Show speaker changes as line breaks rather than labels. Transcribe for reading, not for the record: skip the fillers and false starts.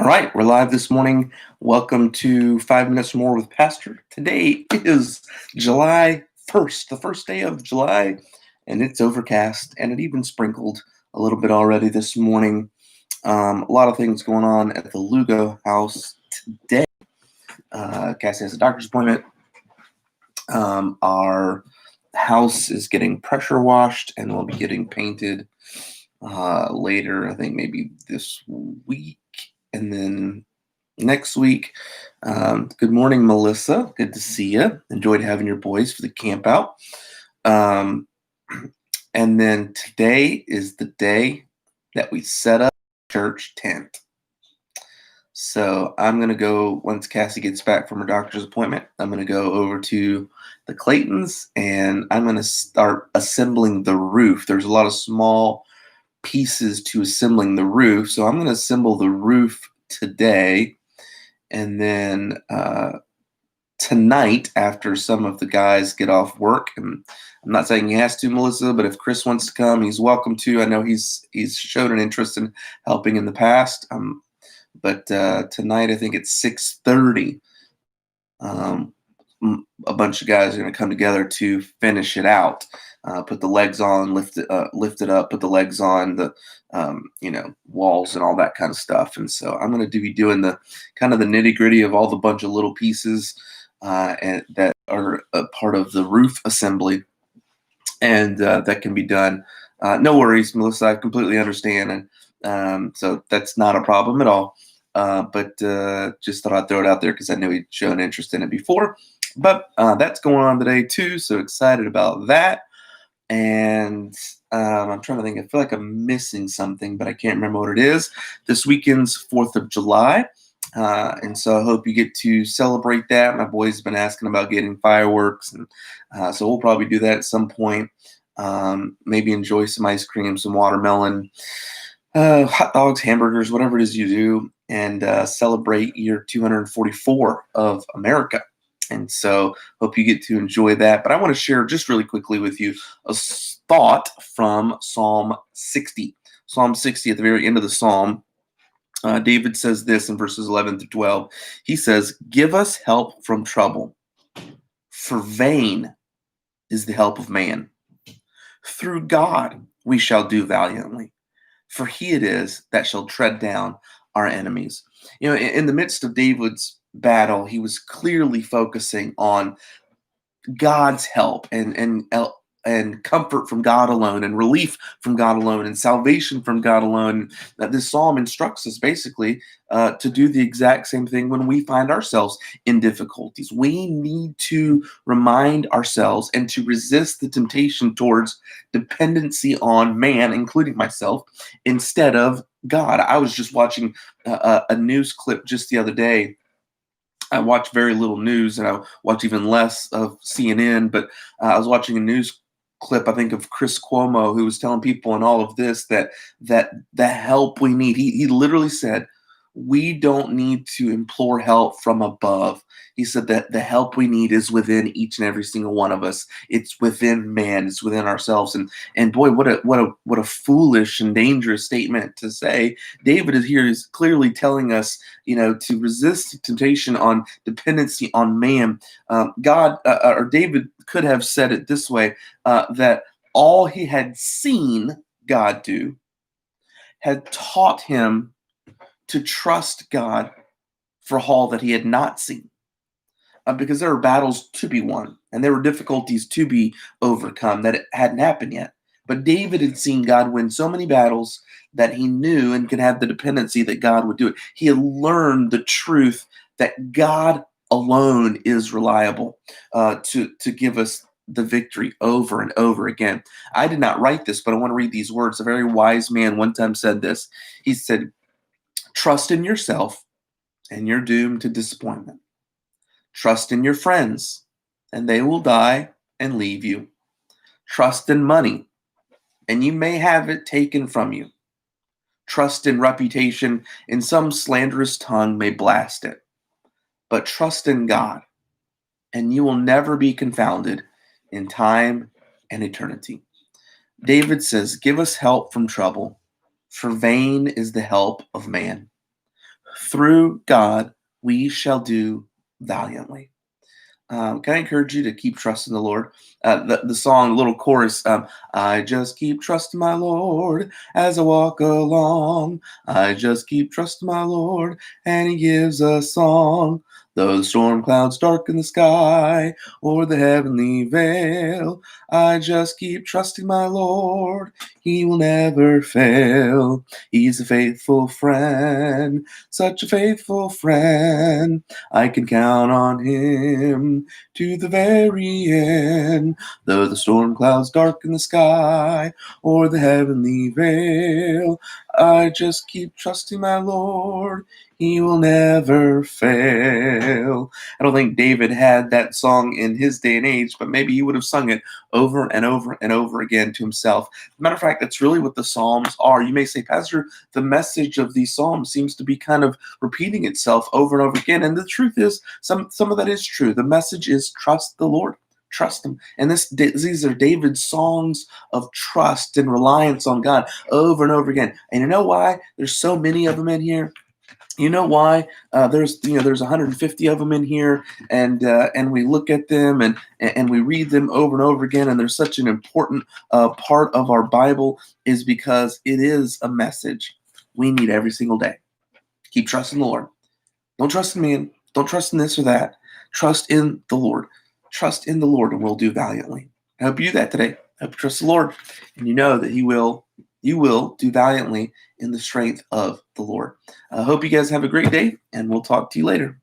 right, we're live this morning. Welcome to 5 Minutes More with Pastor. Today is July 1st, the first day of July, and it's overcast, and it even sprinkled a little bit already this morning. A lot of things going on at the Lugo house today. Cassie has a doctor's appointment. Our house is getting pressure washed, and we'll be getting painted later, I think maybe this week. And then next week, good morning, Melissa. Good to see you. Enjoyed having your boys for the camp out. And then today is the day that we set up church tent. So I'm going to go, once Cassie gets back from her doctor's appointment, I'm going to go over to the Claytons and I'm going to start assembling the roof. There's a lot of small pieces to assembling the roof. So I'm going to assemble the roof today. And then tonight, after some of the guys get off work, and I'm not saying he has to, Melissa, but if Chris wants to come, he's welcome to. I know he's showed an interest in helping in the past. But tonight, I think it's 6:30. A bunch of guys are going to come together to finish it out. Put the legs on, lift it up, put the legs on the walls and all that kind of stuff. And so I'm going to be doing the kind of the nitty gritty of all the bunch of little pieces and that are a part of the roof assembly, and that can be done. No worries, Melissa. I completely understand, and so that's not a problem at all. But just thought I'd throw it out there because I knew he'd shown interest in it before. But that's going on today too, so excited about that. And I'm trying to think. I feel like I'm missing something, but I can't remember what it is. This weekend's 4th of July, and so I hope you get to celebrate that. My boys have been asking about getting fireworks, and so we'll probably do that at some point. Maybe enjoy some ice cream, some watermelon, hot dogs, hamburgers, whatever it is you do, and celebrate year 244 of America. And so hope you get to enjoy that. But I want to share just really quickly with you a thought from Psalm 60. Psalm 60, at the very end of the Psalm, David says this in verses 11 through 12. He says, "Give us help from trouble, for vain is the help of man. Through God we shall do valiantly, for he it is that shall tread down our enemies." In the midst of David's battle, he was clearly focusing on God's help and comfort from God alone, and relief from God alone, and salvation from God alone. That this psalm instructs us basically to do the exact same thing when we find ourselves in difficulties. We need to remind ourselves and to resist the temptation towards dependency on man, including myself, instead of God. I was just watching a news clip just the other day. I watch very little news, and I watch even less of CNN. But I was watching a news clip, I think, of Chris Cuomo, who was telling people in all of this that the help we need. He literally said, "We don't need to implore help from above." He said that the help we need is within each and every single one of us. It's within man. It's within ourselves. And boy, what a foolish and dangerous statement to say. David is clearly telling us, to resist temptation on dependency on man. God or David could have said it this way: that all he had seen God do had taught him to trust God for all that he had not seen. Because there were battles to be won, and there were difficulties to be overcome that it hadn't happened yet. But David had seen God win so many battles that he knew and could have the dependency that God would do it. He had learned the truth that God alone is reliable to give us the victory over and over again. I did not write this, but I want to read these words. A very wise man one time said this. He said, "Trust in yourself, and you're doomed to disappointment. Trust in your friends, and they will die and leave you. Trust in money, and you may have it taken from you. Trust in reputation, and some slanderous tongue may blast it. But trust in God, and you will never be confounded in time and eternity." David says, "Give us help from trouble, for vain is the help of man. Through God, we shall do valiantly. Can I encourage you to keep trusting the Lord? The song, little chorus, I just keep trusting my Lord as I walk along. I just keep trusting my Lord, and He gives a song. Though the storm clouds darken the sky or the heavenly veil, I just keep trusting my Lord. He will never fail. He's a faithful friend, such a faithful friend. I can count on Him to the very end. Though the storm clouds darken the sky or the heavenly veil, I just keep trusting my Lord. He will never fail. I don't think David had that song in his day and age, but maybe he would have sung it over and over and over again to himself. As a matter of fact, that's really what the Psalms are. You may say, Pastor, the message of these Psalms seems to be kind of repeating itself over and over again. And the truth is, some of that is true. The message is trust the Lord. Trust Him. And these are David's songs of trust and reliance on God over and over again. And you know why there's so many of them in here? You know why there's 150 of them in here, and we look at them and we read them over and over again, and they're such an important part of our Bible, is because it is a message we need every single day. Keep trusting the Lord. Don't trust in man. Don't trust in this or that. Trust in the Lord. Trust in the Lord, and we'll do valiantly. I hope you do that today. I hope you trust the Lord, and you know that you will do valiantly in the strength of the Lord. I hope you guys have a great day, and we'll talk to you later.